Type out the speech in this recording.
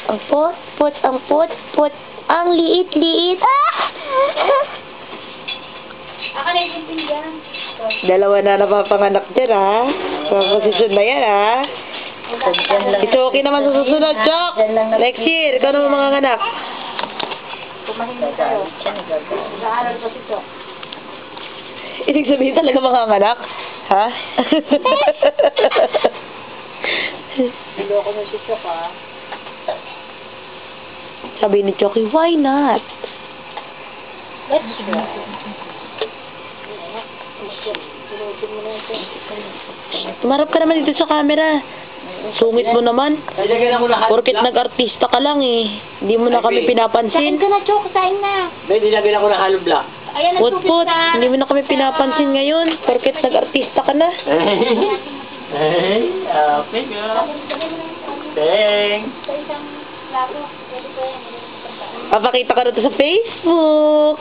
Ang pot, ang pot. Ang liit-liit. Ako na yung pinggan. Dalawa na napapanganak dyan, ha? Sa posisyon na yan, ha? Si Choki naman sa susunod, Chok! Next year, ikaw naman mga anak. Kumahinga tayo. Nag-aaral pa si Chok. Ibig sabihin talaga mga anak? Ha? Niloko na si Chok, ha? Sabi ni Choki, why not? Let's try. Tumarap ka naman dito sa camera. Sungit mo naman. Porket nag-artista ka lang eh. Hindi mo na kami Kain pinapansin. ka na, Chok. Kain na. May dinagyan ako ng hollow block. Ayan ang Put-put, hindi mo na kami pinapansin ngayon. Porket nag-artista ka na. Hey, okay girl. Thanks. Sa isang plato. Pwede ko yan. Papakita ka na to sa Facebook.